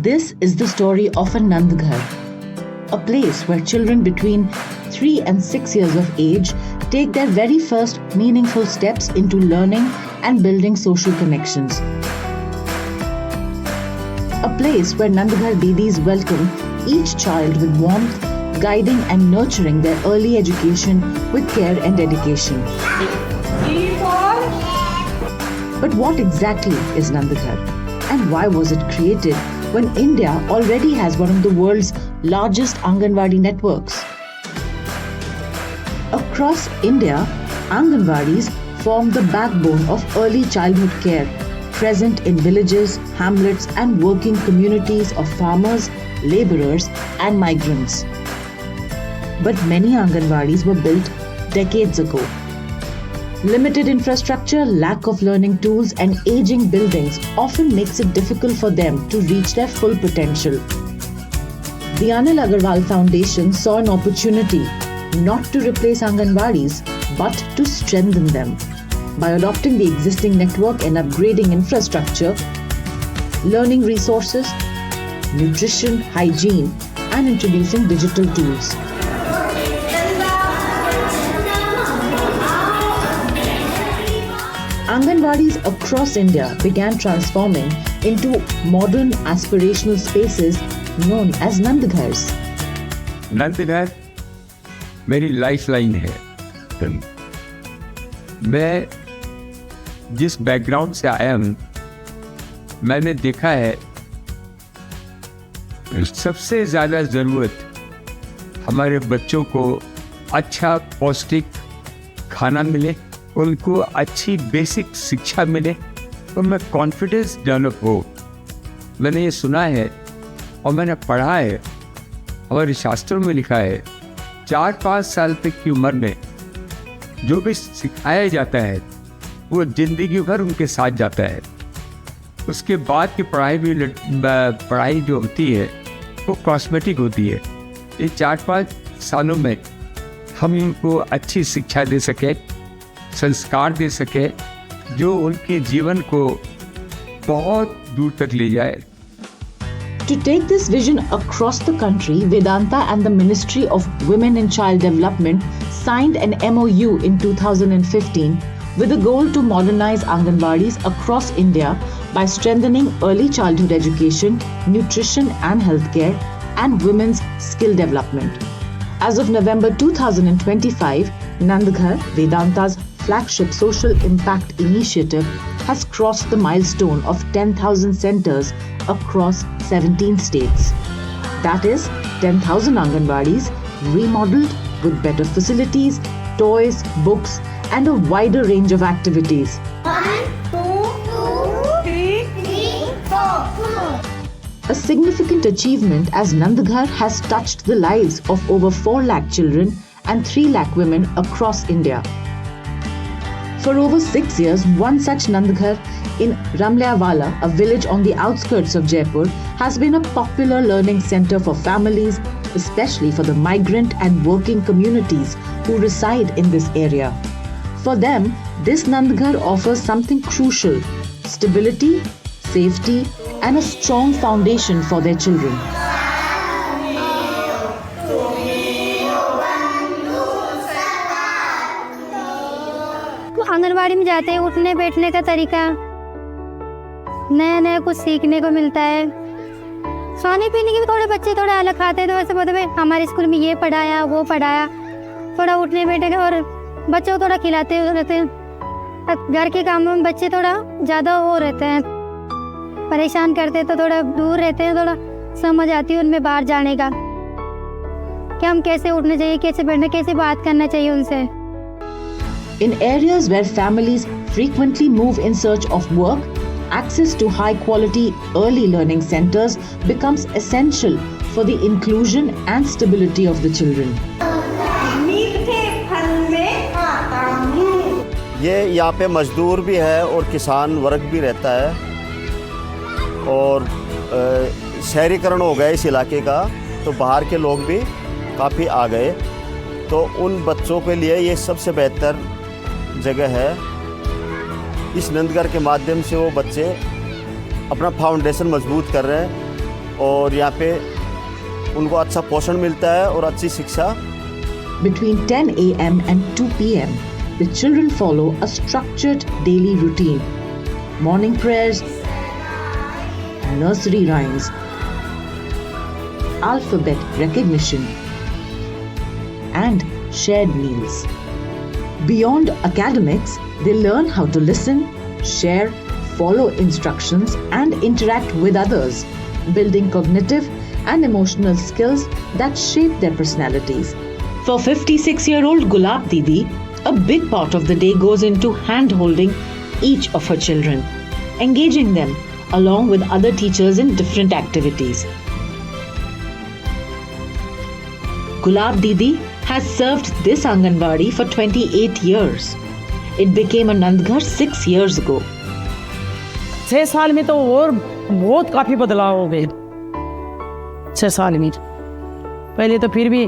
This is the story of a Nandghar, a place where children between 3 and 6 years of age take their very first meaningful steps into learning and building social connections. A place where Nandghar Didis welcome each child with warmth, guiding and nurturing their early education with care and dedication. But what exactly is Nandghar? And why was it created when India already has one of the world's largest Anganwadi networks? Across India, Anganwadis form the backbone of early childhood care, present in villages, hamlets and working communities of farmers, labourers and migrants. But many Anganwadis were built decades ago. Limited infrastructure, lack of learning tools and aging buildings often makes it difficult for them to reach their full potential. The Anil Agarwal Foundation saw an opportunity not to replace Anganwadis but to strengthen them by adopting the existing network and upgrading infrastructure, learning resources, nutrition, hygiene and introducing digital tools. Anganwadis across India began transforming into modern aspirational spaces known as Nandghars. Nandghar मेरी lifeline है। मैं जिस background से आया हूँ, मैंने देखा है सबसे ज़्यादा ज़रूरत हमारे बच्चों को अच्छा पौष्टिक खाना मिले, उनको अच्छी बेसिक शिक्षा मिले, उनमें कॉन्फिडेंस डेवलप हो। मैंने ये सुना है और मैंने पढ़ा है, हमारे शास्त्रों में लिखा है 4-5 साल तक की उम्र में जो भी सिखाया जाता है वो जिंदगी भर उनके साथ जाता है। उसके बाद की पढ़ाई जो होती है वो कॉस्मेटिक होती है। ये 4-5 सालों में हम उनको अच्छी शिक्षा दे सके, संस्कार दे सके जो उनके जीवन को बहुत दूर तक ले जाए। To take this vision across the country, Vedanta and the Ministry of Women and Child Development signed an MOU in 2015 with the goal to modernize Anganwadis across India by strengthening early childhood education, nutrition and healthcare, and women's skill development. As of November 2025, Nandghar, Vedanta's flagship social impact initiative, has crossed the milestone of 10,000 centers across 17 states. That is 10,000 Anganwadis remodeled with better facilities, toys, books and a wider range of activities. 1, 2, 3, 4. A significant achievement as Nandghar has touched the lives of over 4 lakh children and 3 lakh women across India. For over 6 years, one such Nandghar in Ramlayawala, a village on the outskirts of Jaipur, has been a popular learning center for families, especially for the migrant and working communities who reside in this area. For them, this Nandghar offers something crucial: stability, safety, and a strong foundation for their children. Anganwadi में जाते हैं, उठने बैठने का तरीका नया नया कुछ सीखने को मिलता है। खाने पीने के भी थोड़े बच्चे थोड़ा अलग खाते हैं, तो वैसे बोलते हैं हमारे स्कूल में ये पढ़ाया वो पढ़ाया। थोड़ा उठने बैठने और बच्चों को थोड़ा खिलाते रहते हैं। घर के कामों में बच्चे थोड़ा ज़्यादा वो रहते हैं, परेशान करते हैं, तो थोड़ा दूर रहते हैं। थोड़ा समझ आती है उनमें बाहर जाने का कि हम कैसे उठना चाहिए, कैसे बैठना, कैसे बात करना चाहिए उनसे। In areas where families frequently move in search of work, access to high-quality early learning centers becomes essential for the inclusion and stability of the children. ये यहाँ पे मजदूर भी है और किसान वर्ग भी रहता है, और शहरीकरण हो गया इस इलाके का, तो बाहर के लोग भी काफ़ी आ गए। तो उन बच्चों के लिए ये सबसे बेहतर जगह है। इस नंदघर के माध्यम से वो बच्चे अपना फाउंडेशन मजबूत कर रहे हैं और यहाँ पे उनको अच्छा पोषण मिलता है और अच्छी शिक्षा। Between 10 a.m. and 2 p.m., the children follow a structured daily routine. Morning prayers, nursery rhymes, alphabet recognition, and shared meals. Beyond academics, they learn how to listen, share, follow instructions, and interact with others, building cognitive and emotional skills that shape their personalities. For 56-year-old Gulab Didi, a big part of the day goes into hand-holding each of her children, engaging them along with other teachers in different activities. Gulab Didi has served this Anganwadi for 28 years. It became a Nandghar 6 years ago. 6 साल में तो और बहुत काफ़ी बदलाव हो गए। 6 साल में पहले तो फिर भी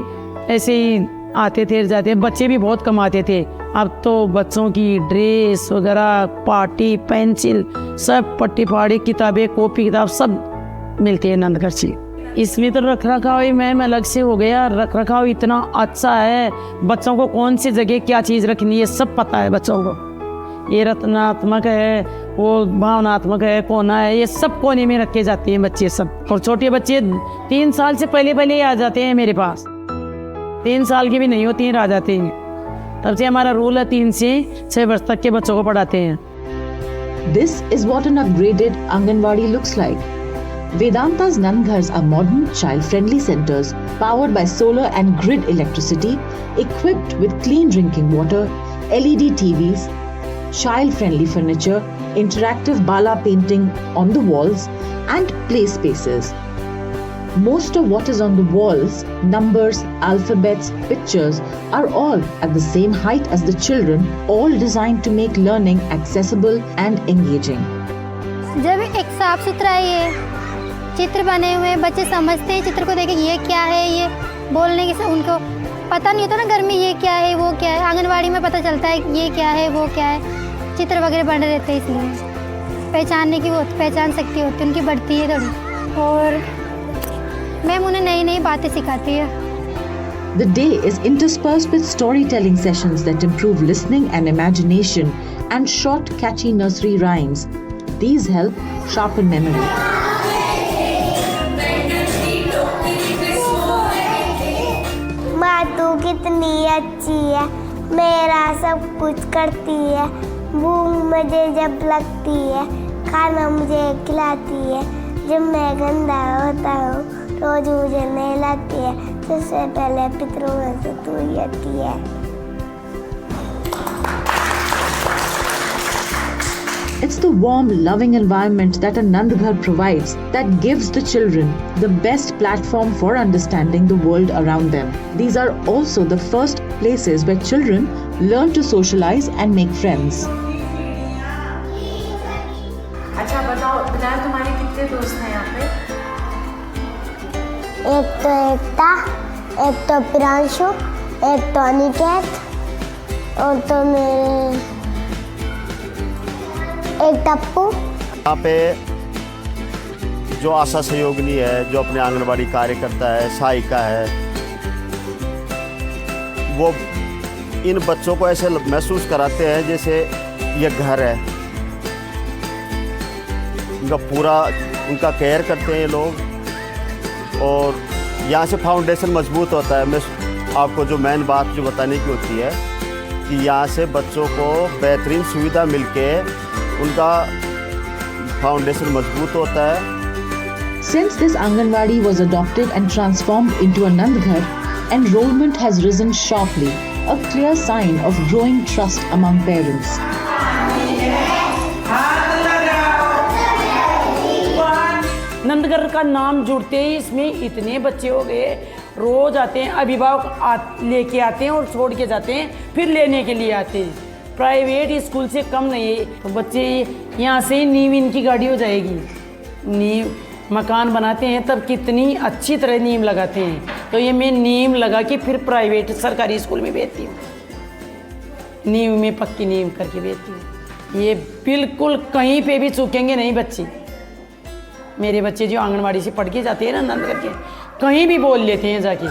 ऐसे ही आते थे जाते, बच्चे भी बहुत कम आते थे। अब तो बच्चों की ड्रेस वगैरह, पार्टी, पेंसिल, सब पट्टी फाड़ी, किताबें, कॉपी किताब सब मिलती है नंदगढ़ से। इसमें तो रख रखाव ही मैम अलग से हो गया। रख रखाव इतना अच्छा है, बच्चों को कौन सी जगह क्या चीज़ रखनी है सब पता है बच्चों को। ये रत्नात्मक है, वो भावनात्मक है, कोना है, ये सब कोने में रखे जाते हैं बच्चे सब। और छोटे बच्चे 3 साल से पहले ही आ जाते हैं मेरे पास। 3 साल के भी नहीं होते हैं, आ जाते हैं। तब से हमारा रूल है 3 से 6 वर्ष तक के बच्चों को पढ़ाते हैं। This is what an upgraded Anganwadi looks like. Vedanta's Nandghars are modern, child-friendly centers powered by solar and grid electricity, equipped with clean drinking water, LED TVs, child-friendly furniture, interactive bala painting on the walls, and play spaces. Most of what is on the walls, numbers, alphabets, pictures, are all at the same height as the children, all designed to make learning accessible and engaging. जब एक साफ सुथरा ये चित्र बने हुए हैं, बच्चे समझते हैं चित्र को देख के ये क्या है, ये बोलने के उनको पता नहीं होता ना घर में ये क्या है वो क्या है। आंगनवाड़ी में पता चलता है ये क्या है वो क्या है, चित्र वगैरह बने रहते हैं, इसलिए पहचानने की वो पहचान शक्ति होती है उनकी बढ़ती है थोड़ी। और मैम उन्हें नई नई बातें सिखाती है। The day is interspersed with storytelling sessions that improve listening and imagination and short, catchy nursery rhymes. These help sharpen memory. माँ तू कितनी अच्छी है, मेरा सब कुछ करती है, भूख मुझे जब लगती है, खाना मुझे खिलाती है, जब मैं गंदा होता हूँ रोज मुझे नहलाती है, सबसे पहले पितरों में से तू ही आती है। It's the warm, loving environment that a Nandghar provides that gives the children the best platform for understanding the world around them. These are also the first places where children learn to socialize and make friends. अच्छा बताओ बिलाल, तुम्हारे कितने दोस्त हैं यहाँ पे? एक तो एकता, एक तो प्रियांशु, एक तो अनिकेत, और तो मेरे एक टप्पू। यहाँ पे जो आशा सहयोगिनी है, जो अपने आंगनबाड़ी कार्य करता है, सहायिका है, वो इन बच्चों को ऐसे महसूस कराते हैं जैसे ये घर है। उनका पूरा उनका केयर करते हैं ये लोग, और यहाँ से फाउंडेशन मजबूत होता है। मैं आपको जो मेन बात जो बताने की होती है कि यहाँ से बच्चों को बेहतरीन सुविधा मिलके उनका फाउंडेशन मजबूत होता है। Since this Anganwadi was adopted and transformed into a Nandghar, enrollment has risen sharply, a clear sign of growing trust among parents. Nandgarh का नाम जुड़ते ही इसमें इतने बच्चे हो गए, रोज आते हैं, अभिभावक लेके आते हैं और छोड़ के जाते हैं, फिर लेने के लिए आते हैं। प्राइवेट स्कूल से कम नहीं है। तो बच्चे यहाँ से ही नींव इनकी गाड़ी हो जाएगी। नींव मकान बनाते हैं तब कितनी अच्छी तरह नींव लगाते हैं, तो ये मैं नींव लगा के फिर प्राइवेट सरकारी स्कूल में भेजती हूँ। नींव में पक्की नींव करके भेजती हूँ। ये बिल्कुल कहीं पे भी चूकेंगे नहीं बच्चे। मेरे बच्चे जो आंगनवाड़ी से पढ़ के जाते हैं ना नंद करके, कहीं भी बोल लेते हैं जाके।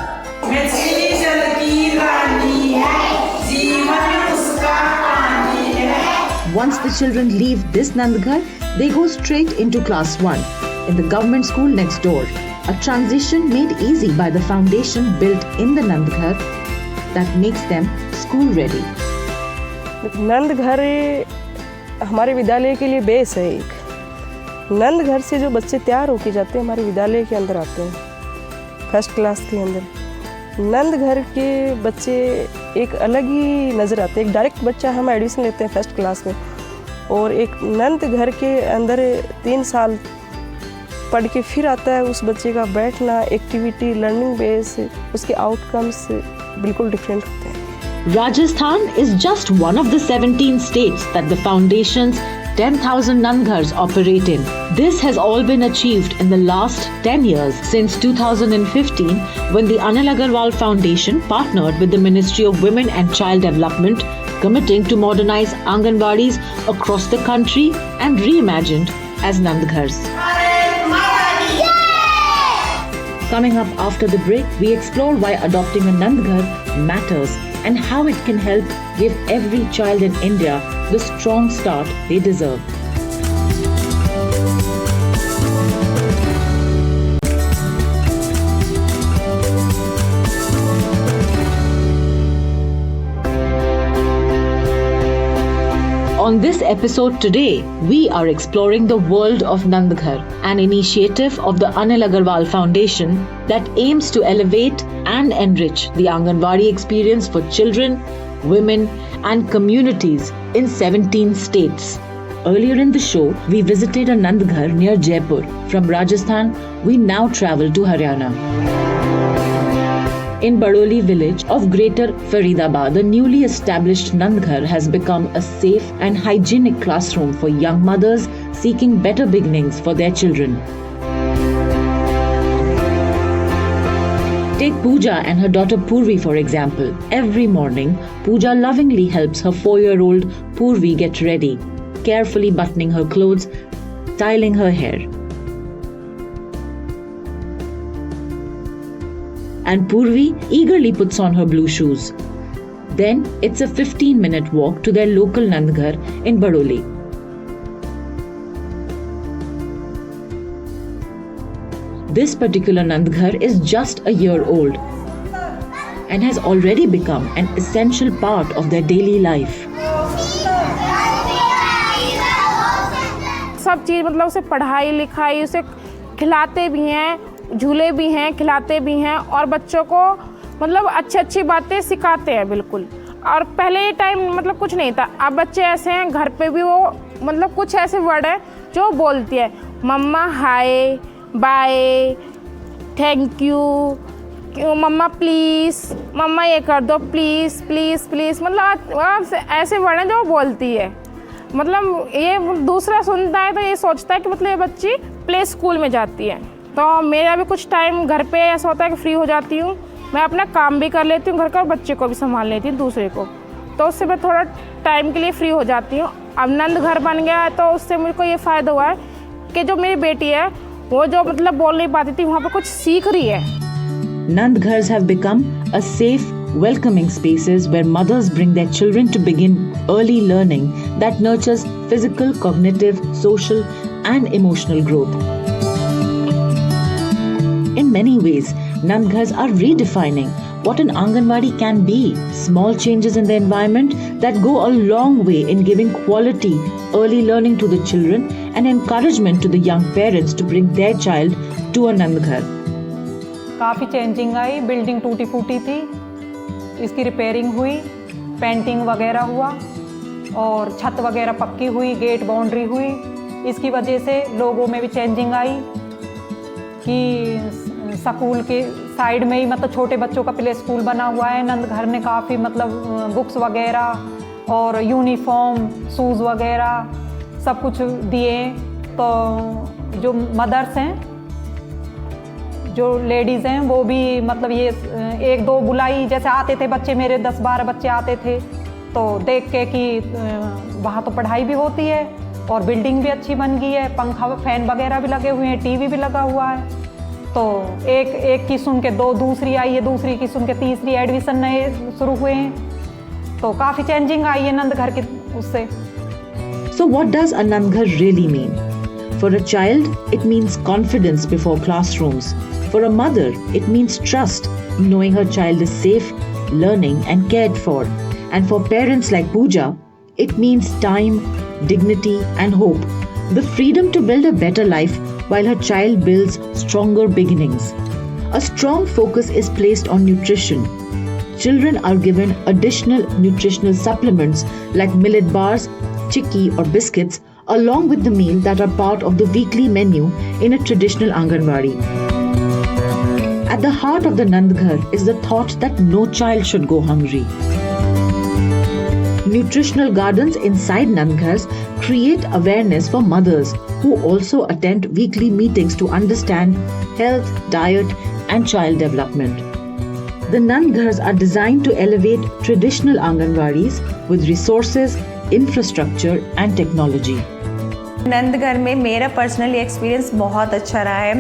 Once the children leave this Nandghar, they go straight into class 1 in the government school next door. A transition made easy by the foundation built in the Nandghar that makes them school ready. Nandghar हमारे विद्यालय के लिए base है एक। नंदघर से जो बच्चे तैयार होके जाते हैं हमारे विद्यालय के अंदर आते हैं फर्स्ट क्लास के अंदर। नंदघर के बच्चे एक अलग ही नज़र आते हैं। एक डायरेक्ट बच्चा हम एडमिशन लेते हैं फर्स्ट क्लास में, और एक नंदघर के अंदर 3 साल पढ़ के फिर आता है उस बच्चे का बैठना, एक्टिविटी, लर्निंग बेस, उसके आउटकम्स बिल्कुल डिफरेंट होते हैं। Rajasthan is just one of the 17 states that the foundation's 10,000 Nandghars operate in. This has all been achieved in the last 10 years since 2015, when the Anil Agarwal Foundation partnered with the Ministry of Women and Child Development, committing to modernize Anganwadis across the country and reimagined as Nandghars. Coming up after the break, we explore why adopting a Nandghar matters and how it can help give every child in India the strong start they deserve. On this episode today, we are exploring the world of Nandghar, an initiative of the Anil Agarwal Foundation that aims to elevate and enrich the Anganwadi experience for children, women, and communities in 17 states. Earlier in the show, we visited a Nandghar near Jaipur. From Rajasthan, we now travel to Haryana. In Badoli village of Greater Faridabad, the newly established Nandghar has become a safe and hygienic classroom for young mothers seeking better beginnings for their children. Take Pooja and her daughter Purvi for example. Every morning, Pooja lovingly helps her 4-year-old Purvi get ready, carefully buttoning her clothes, styling her hair. And Purvi eagerly puts on her blue shoes. Then it's a 15-minute walk to their local Nandghar in Badoli. This particular Nandghar is just a year old and has already become an essential part of their daily life. सब चीज़ मतलब उसे पढ़ाई लिखाई, उसे खिलाते भी हैं, झूले भी हैं, खिलाते भी हैं, और बच्चों को मतलब अच्छी बातें सिखाते हैं बिल्कुल। और पहले ये टाइम मतलब कुछ नहीं था, अब बच्चे ऐसे हैं घर पे भी वो मतलब कुछ ऐसे वर्ड हैं जो बोलती है, mama hi, bye, thank you, mama please, mama ये कर दो प्लीज़ प्लीज़ प्लीज़, मतलब ऐसे वर्ड हैं जो बोलती है। मतलब ये दूसरा सुनता है तो ये सोचता है कि मतलब ये बच्ची प्ले स्कूल में जाती है। तो मेरा भी कुछ टाइम घर पे ऐसा होता है कि फ्री हो जाती हूँ, मैं अपना काम भी कर लेती हूँ घर का और बच्चे को भी संभाल लेती हूँ दूसरे को, तो उससे मैं थोड़ा टाइम के लिए फ्री हो जाती हूँ। अब नंदघर बन गया है तो उससे मुझे को ये फ़ायदा हुआ है कि जो मेरी बेटी है वो जो मतलब बोल नहीं पाती थी वहाँ पर कुछ सीख रही है। Nandghars have become a safe, welcoming spaces where mothers bring their children to begin early learning that nurtures physical, cognitive, social, and emotional growth. In many ways, Nandghars are redefining what an Anganwadi can be. Small changes in the environment that go a long way in giving quality early learning to the children and encouragement to the young parents to bring their child to a Nandghar. काफ़ी changing आई, building टूटी फूटी थी, इसकी repairing हुई, painting वगैरह हुआ और छत वगैरह पक्की हुई, गेट बाउंड्री हुई। इसकी वजह से लोगों में भी चेंजिंग आई कि स्कूल के साइड में ही मतलब छोटे बच्चों का प्ले स्कूल बना हुआ है। नंदघर ने काफ़ी मतलब बुक्स वगैरह और यूनिफॉर्म, शूज़ वगैरह सब कुछ दिए। तो जो मदर्स हैं, जो लेडीज़ हैं, वो भी मतलब ये 1-2 बुलाई, जैसे आते थे बच्चे, मेरे 10-12 बच्चे आते थे, तो देख के कि वहाँ तो पढ़ाई भी होती है और बिल्डिंग भी अच्छी बन गई है, पंखा फैन वगैरह भी लगे हुए हैं, टीवी भी लगा हुआ है। तो एक की सुन के दो दूसरी आई है, दूसरी की सुन के तीसरी एडमिशन नए शुरू हुए हैं। तो काफ़ी चेंजिंग आई है नंद घर के उससे। So what does a Nandghar really mean? For a child, it means confidence before classrooms. For a mother, it means trust, knowing her child is safe, learning and cared for. And for parents like Pooja, it means time, dignity and hope. The freedom to build a better life while her child builds stronger beginnings. A strong focus is placed on nutrition. Children are given additional nutritional supplements like millet bars, chikki or biscuits along with the meal that are part of the weekly menu in a traditional Anganwadi. At the heart of the Nandghar is the thought that no child should go hungry. Nutritional gardens inside Nandghars create awareness for mothers who also attend weekly meetings to understand health, diet and child development. The Nandghars are designed to elevate traditional Anganwadis with resources, infrastructure and technology. Nandghar में मेरा personally experience बहुत अच्छा रहा है।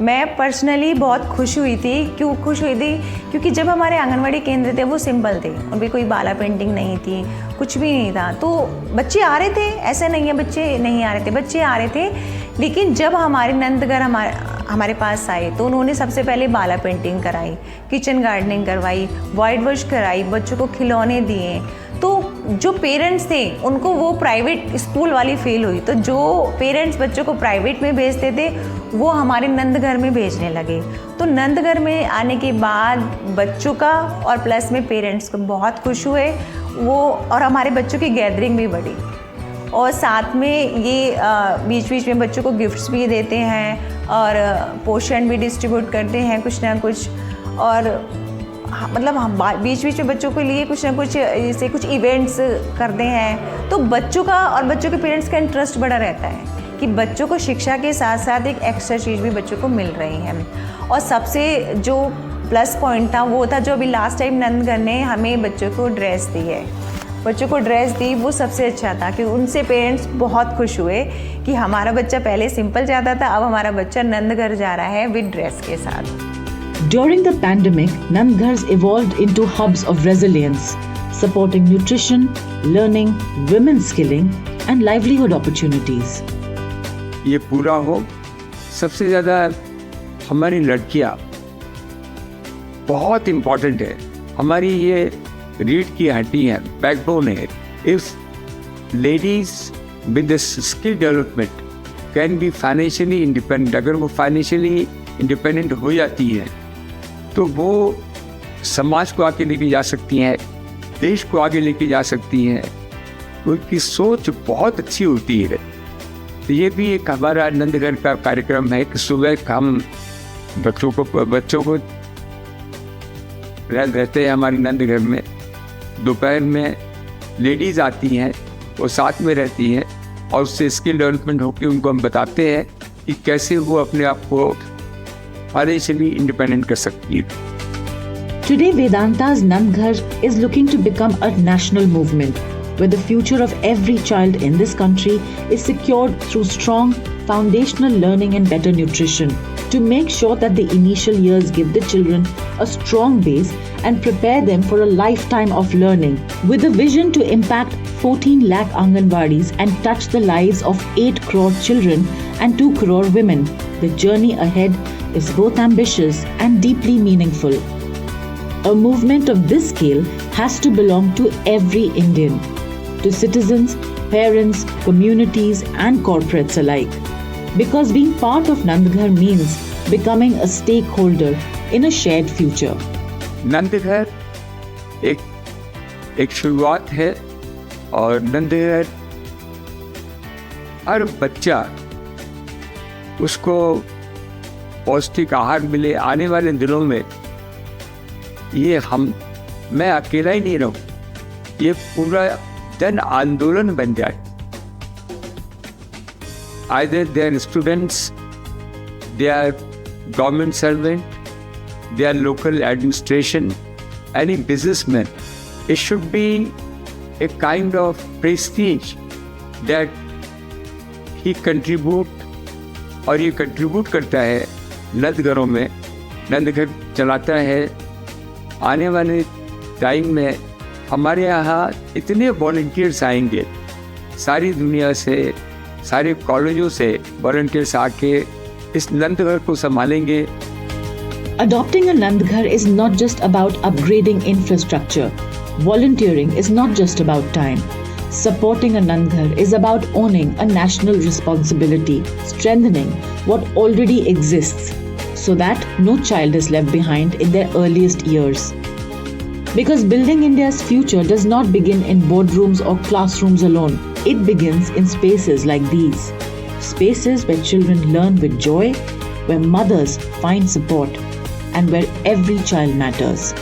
मैं personally बहुत खुश हुई थी। क्यों खुश हुई थी? क्योंकि जब हमारे आंगनवाड़ी केंद्र थे वो सिंपल थे, उनमें कोई बाला पेंटिंग नहीं थी, कुछ भी नहीं था। तो बच्चे आ रहे थे, ऐसा नहीं है बच्चे नहीं आ रहे थे, बच्चे आ रहे थे। लेकिन जब हमारे नंदघर हमारे पास आए तो उन्होंने सबसे पहले बाला पेंटिंग कराई, किचन गार्डनिंग करवाई, वाइट वॉश कराई, बच्चों को खिलौने दिए। तो जो पेरेंट्स थे उनको वो प्राइवेट स्कूल वाली फील हुई। तो जो पेरेंट्स बच्चों को प्राइवेट में भेजते थे वो हमारे नंदघर में भेजने लगे। तो नंदघर में आने के बाद बच्चों का और प्लस में पेरेंट्स को बहुत खुश हुए वो, और हमारे बच्चों की गैदरिंग भी बढ़ी। और साथ में ये बीच बीच में बच्चों को गिफ्ट्स भी देते हैं और पोषण भी डिस्ट्रीब्यूट करते हैं कुछ ना कुछ। और मतलब हम बीच बीच में बच्चों के लिए कुछ ना कुछ जैसे कुछ इवेंट्स करते हैं। तो बच्चों का और बच्चों के पेरेंट्स का इंटरेस्ट बड़ा रहता है कि बच्चों को शिक्षा के साथ साथ एक एक्स्ट्रा चीज़ भी बच्चों को मिल रही है। और सबसे जो प्लस पॉइंट था वो था जो अभी लास्ट टाइम नंदघर ने हमें बच्चों को ड्रेस दी है, बच्चों को ड्रेस दी, वो सबसे अच्छा था कि उनसे पेरेंट्स बहुत खुश हुए कि हमारा बच्चा पहले सिंपल जाता था, अब हमारा बच्चा नंदघर जा रहा है विद ड्रेस के साथ। During the pandemic, Nandghars evolved into hubs of resilience, supporting nutrition, learning, women's skilling and livelihood opportunities. ये पूरा हो, सबसे ज़्यादा हमारी लड़कियाँ बहुत इम्पोर्टेंट है। हमारी ये रीढ़ की हड्डी है, बैकबोन है। If ladies with skill development can be financially independent, अगर वो फाइनेंशियली इंडिपेंडेंट हो जाती है तो वो समाज को आगे लेके जा सकती हैं, देश को आगे लेके जा सकती हैं। उनकी सोच बहुत अच्छी होती है। तो ये भी एक हमारा नंदघर का कार्यक्रम है कि सुबह हम बच्चों को रहते हैं हमारे नंदघर में, दोपहर में लेडीज़ आती हैं, वो साथ में रहती हैं और उससे स्किल डेवलपमेंट होकर उनको हम बताते हैं कि कैसे वो अपने आप को फाइनेंशियली इंडिपेंडेंट कर सकती है। Today, Vedanta's Nandghar is looking to become a national movement where the future of every child in this country is secured through strong foundational learning and better nutrition to make sure that the initial years give the children a strong base and prepare them for a lifetime of learning. With a vision to impact 14 lakh Anganwadis and touch the lives of 8 crore children and 2 crore women, the journey ahead is both ambitious and deeply meaningful. A movement of this scale has to belong to every Indian, to citizens, parents, communities and corporates alike. Because being part of Nandghar means becoming a stakeholder in a shared future. Nandghar एक शुरुआत है और नंदघर हर बच्चा उसको पौष्टिक आहार मिले। आने वाले दिनों में ये मैं अकेला ही नहीं रहूं, ये पूरा जन आंदोलन बन जाए। Either they are students, they are government servant, they are local administration, any businessman. It should be a kind of prestige that he contribute, और ये कंट्रीब्यूट करता है नंद घरों में, नंद घर चलाता है। आने वाले टाइम में हमारे यहाँ इतने वॉलंटियर्स आएंगे सारी दुनिया से, सारे कॉलेजों से वॉलंटियर्स आके इस नंद घर को संभालेंगे। Adopting a Nandghar is not just about upgrading infrastructure. Volunteering is not just about time. Supporting a Nandghar is about owning a national responsibility, strengthening what already exists so that no child is left behind in their earliest years. Because building India's future does not begin in boardrooms or classrooms alone. It begins in spaces like these. Spaces where children learn with joy, where mothers find support, and where every child matters.